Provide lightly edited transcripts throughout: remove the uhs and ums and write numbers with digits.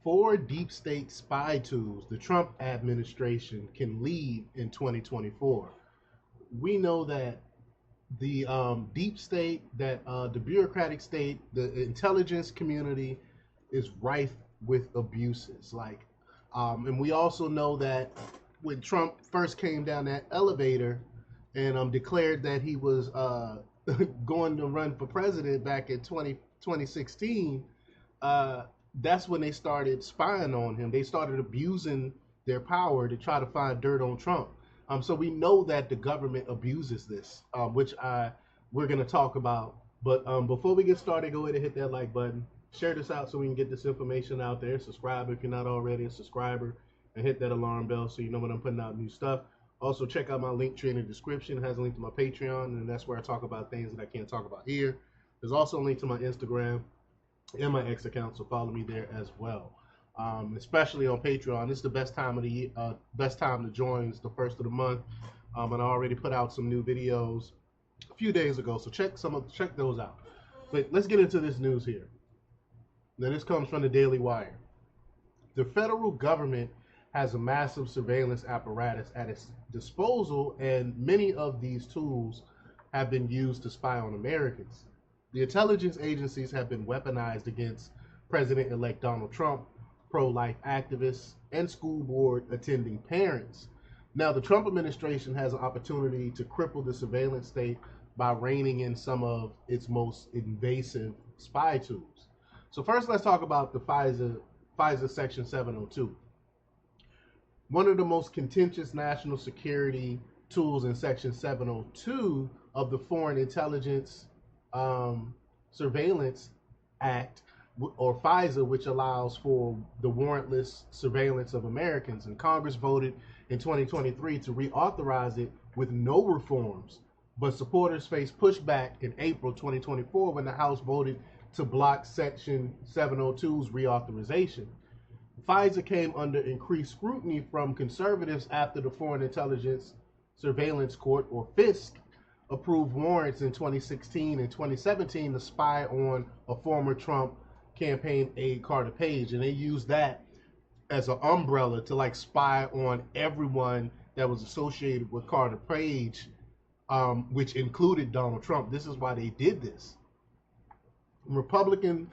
4 deep state spy tools the Trump administration can lead in 2024. We know that the deep state, that the bureaucratic state, the intelligence community is rife with abuses. And we also know that when Trump first came down that elevator and declared that he was going to run for president back in 2016, uh, that's when they started spying on him. They started abusing their power to try to find dirt on Trump. So we know that the government abuses this, which we're going to talk about. But before we get started, go ahead and hit that like button. Share this out so we can get this information out there. Subscribe if you're not already a subscriber, and hit that alarm bell so you know when I'm putting out new stuff. Also, check out my link tree in the description. It has a link to my Patreon, and that's where I talk about things that I can't talk about here. There's also a link to my Instagram and my X account, so follow me there as well. Especially on Patreon, this is the best time of the year, best time to join. It's the first of the month, and I already put out some new videos a few days ago, so check those out. But let's get into this news here. Now, this comes from the Daily Wire. The federal government has a massive surveillance apparatus at its disposal, and many of these tools have been used to spy on Americans. The intelligence agencies have been weaponized against President-elect Donald Trump, pro-life activists, and school board attending parents. Now, the Trump administration has an opportunity to cripple the surveillance state by reining in some of its most invasive spy tools. So first, let's talk about the FISA Section 702. One of the most contentious national security tools in Section 702 of the Foreign Intelligence Surveillance Act, or FISA, which allows for the warrantless surveillance of Americans. And Congress voted in 2023 to reauthorize it with no reforms, but supporters faced pushback in April 2024 when the House voted to block Section 702's reauthorization. FISA came under increased scrutiny from conservatives after the Foreign Intelligence Surveillance Court, or FISC, approved warrants in 2016 and 2017 to spy on a former Trump campaign aide, Carter Page, and they used that as an umbrella to spy on everyone that was associated with Carter Page, which included Donald Trump. This is why they did this. Republican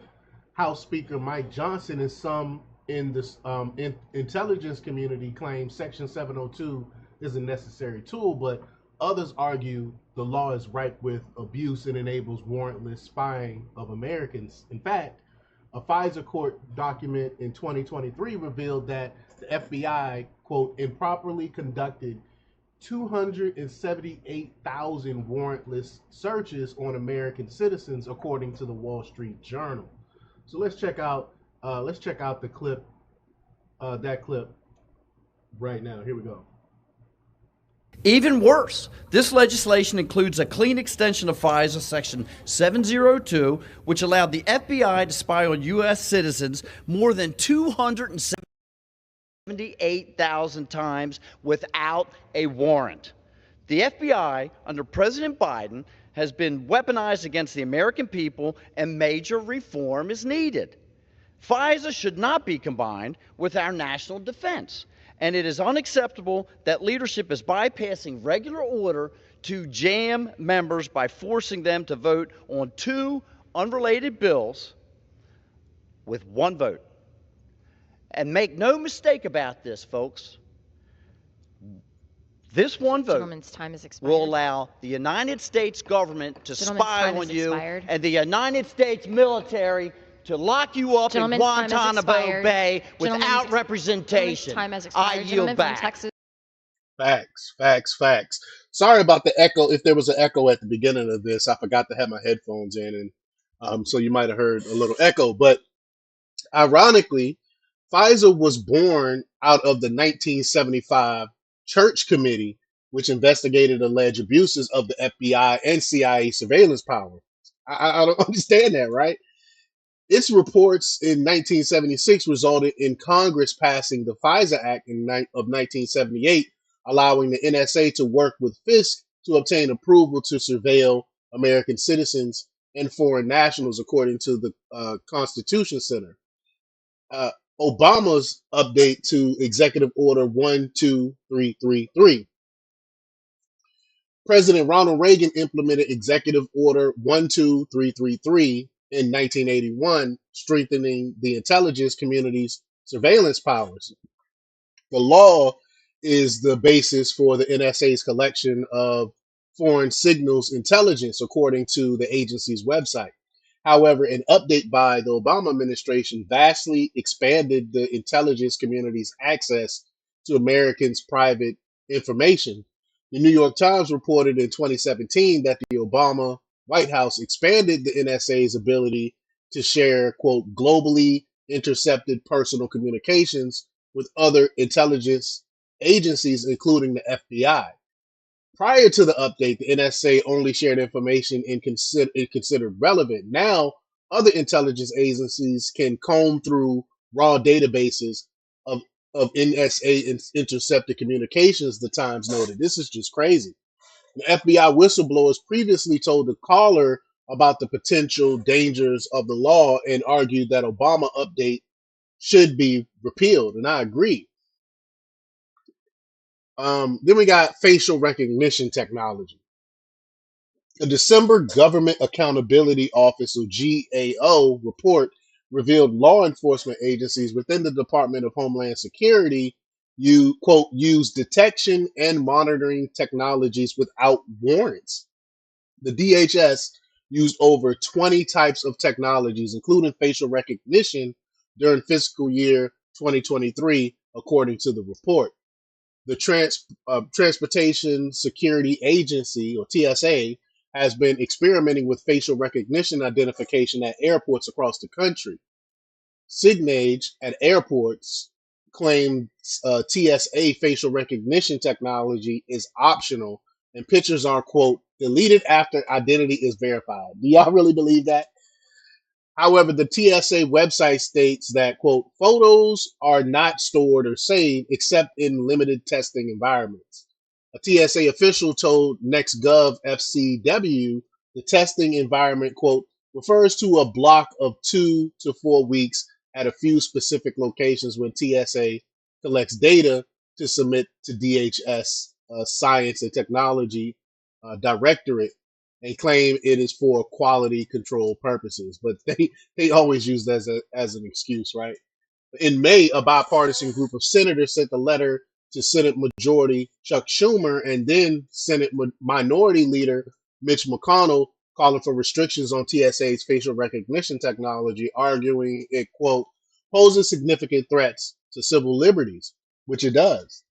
House Speaker Mike Johnson and some in this intelligence community claim Section 702 is a necessary tool, but others argue the law is ripe with abuse and enables warrantless spying of Americans. In fact, a FISA court document in 2023 revealed that the FBI, quote, improperly conducted 278,000 warrantless searches on American citizens, according to the Wall Street Journal. So let's check out the clip, that clip right now. Here we go. Even worse, this legislation includes a clean extension of FISA Section 702, which allowed the FBI to spy on U.S. citizens more than 278,000 times without a warrant. The FBI, under President Biden, has been weaponized against the American people, and major reform is needed. FISA should not be combined with our national defense. And it is unacceptable that leadership is bypassing regular order to jam members by forcing them to vote on two unrelated bills with one vote. And make no mistake about this, folks. This one vote will allow the United States government to spy on you and the United States military to lock you up in Guantanamo Bay without representation. I yield back. Facts. Sorry about the echo. If there was an echo at the beginning of this, I forgot to have my headphones in, and so you might have heard a little echo. But ironically, FISA was born out of the 1975 Church Committee, which investigated alleged abuses of the FBI and CIA surveillance power. I don't understand that, right? Its reports in 1976 resulted in Congress passing the FISA Act of 1978, allowing the NSA to work with FISC to obtain approval to surveil American citizens and foreign nationals, according to the Constitution Center. Obama's update to Executive Order 12333. President Ronald Reagan implemented Executive Order 12333 in 1981, strengthening the intelligence community's surveillance powers. The law is the basis for the NSA's collection of foreign signals intelligence, according to the agency's website. However, an update by the Obama administration vastly expanded the intelligence community's access to Americans' private information. The New York Times reported in 2017 that the Obama White House expanded the NSA's ability to share, quote, globally intercepted personal communications with other intelligence agencies, including the FBI. Prior to the update, the NSA only shared information it considered relevant. Now, other intelligence agencies can comb through raw databases of, of NSA intercepted communications, the Times noted. This is just crazy. The FBI whistleblowers previously told the caller about the potential dangers of the law and argued that Obama update should be repealed, and I agree. Then we got facial recognition technology. The December Government Accountability Office, or GAO, report revealed law enforcement agencies within the Department of Homeland Security quote, use detection and monitoring technologies without warrants. The DHS used over 20 types of technologies, including facial recognition, during fiscal year 2023, according to the report. The Transportation Security Agency, or TSA, has been experimenting with facial recognition identification at airports across the country. Signage at airports claimed TSA facial recognition technology is optional and pictures are, quote, deleted after identity is verified. Do y'all really believe that? However, the TSA website states that, quote, photos are not stored or saved except in limited testing environments. A TSA official told NextGov FCW the testing environment, quote, refers to a block of 2 to 4 weeks at a few specific locations when TSA collects data to submit to DHS Science and Technology Directorate and claim it is for quality control purposes. But they always use that as an excuse, right? In May, a bipartisan group of senators sent a letter to Senate Majority Chuck Schumer and then Senate Minority Leader Mitch McConnell calling for restrictions on TSA's facial recognition technology, arguing it, quote, poses significant threats to civil liberties, which it does.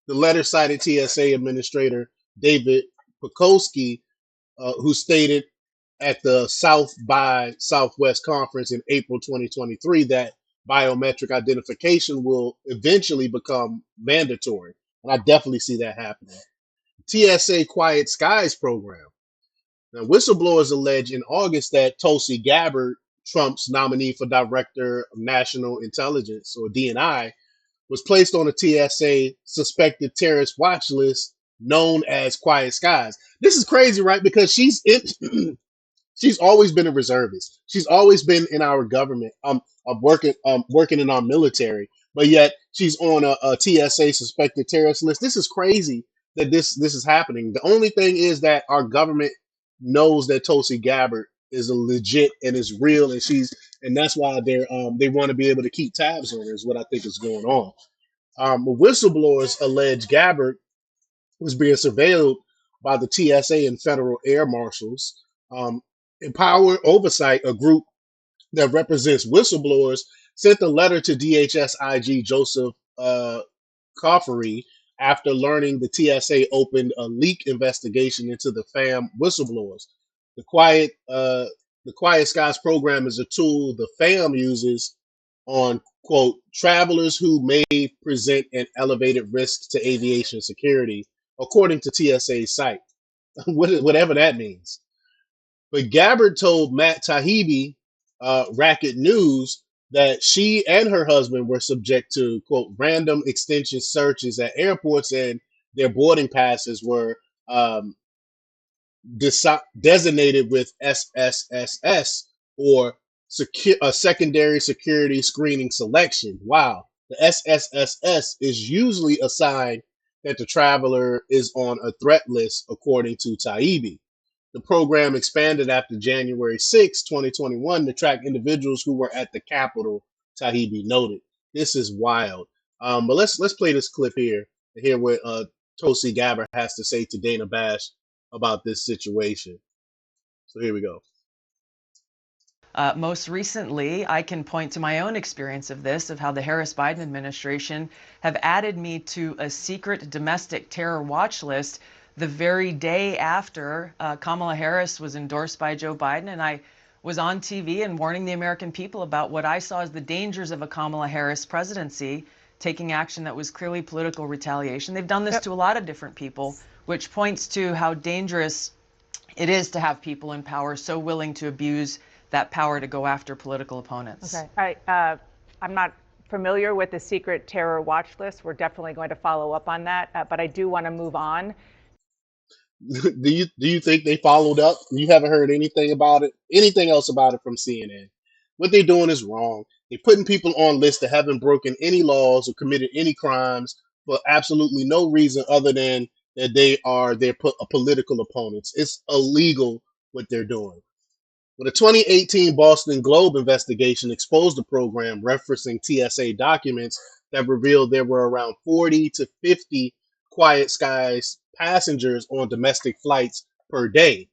The letter cited TSA Administrator David Pekoski, who stated at the South by Southwest conference in April 2023 that biometric identification will eventually become mandatory. And I definitely see that happening. TSA Quiet Skies program. Now, whistleblowers allege in August that Tulsi Gabbard, Trump's nominee for Director of National Intelligence, or DNI, was placed on a TSA suspected terrorist watch list known as Quiet Skies. This is crazy, right? Because she's always been a reservist. She's always been in our government, working in our military, but yet she's on a TSA suspected terrorist list. This is crazy that this is happening. The only thing is that our government knows that Tulsi Gabbard is a legit and is real, and that's why they want to be able to keep tabs on her. Is what I think is going on. Whistleblowers allege Gabbard was being surveilled by the TSA and federal air marshals. Empower Oversight, a group that represents whistleblowers, sent a letter to DHS IG Joseph Coffery after learning the TSA opened a leak investigation into the FAM whistleblowers. The Quiet Skies program is a tool the FAM uses on, quote, travelers who may present an elevated risk to aviation security, according to TSA's site, whatever that means. But Gabbard told Matt Taibbi, Racket News, that she and her husband were subject to, quote, random extension searches at airports and their boarding passes were designated with SSSS, or a secondary security screening selection. Wow. The SSSS is usually a sign that the traveler is on a threat list, according to Taibbi. The program expanded after January 6, 2021 to track individuals who were at the Capitol, Taibbi noted. This is wild. But let's play this clip here to hear what Tulsi Gabbard has to say to Dana Bash about this situation. So here we go. Most recently, I can point to my own experience of this, of how the Harris-Biden administration have added me to a secret domestic terror watch list the very day after Kamala Harris was endorsed by Joe Biden. And I was on TV and warning the American people about what I saw as the dangers of a Kamala Harris presidency, taking action that was clearly political retaliation. They've done this to a lot of different people, which points to how dangerous it is to have people in power so willing to abuse that power to go after political opponents. Okay, I'm not familiar with the secret terror watch list. We're definitely going to follow up on that, but I do want to move on. Do you think they followed up? You haven't heard anything about it, anything else about it from CNN? What they're doing is wrong. They're putting people on lists that haven't broken any laws or committed any crimes for absolutely no reason other than that they are their political opponents. It's illegal what they're doing. When a 2018 Boston Globe investigation exposed the program, referencing TSA documents that revealed there were around 40 to 50 Quiet Skies passengers on domestic flights per day.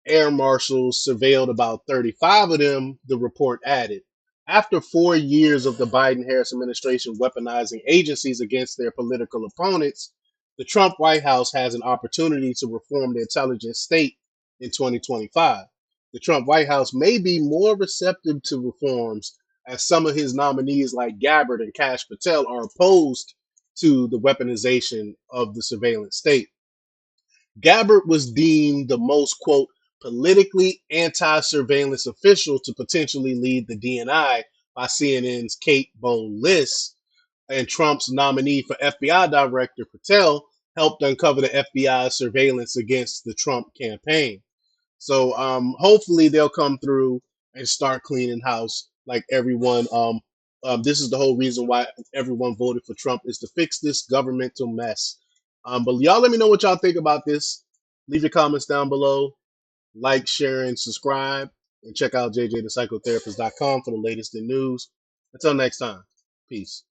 Air marshals surveilled about 35 of them, the report added. After 4 years of the Biden-Harris administration weaponizing agencies against their political opponents, the Trump White House has an opportunity to reform the intelligence state in 2025. The Trump White House may be more receptive to reforms as some of his nominees like Gabbard and Kash Patel are opposed to the weaponization of the surveillance state. Gabbard was deemed the most, quote, politically anti-surveillance official to potentially lead the DNI by CNN's Kate Bowles, and Trump's nominee for FBI Director Patel helped uncover the FBI's surveillance against the Trump campaign. So hopefully they'll come through and start cleaning house like everyone. This is the whole reason why everyone voted for Trump, is to fix this governmental mess. But y'all let me know what y'all think about this. Leave your comments down below. Like, share, and subscribe. And check out jjthepsychotherapist.com for the latest in news. Until next time, peace.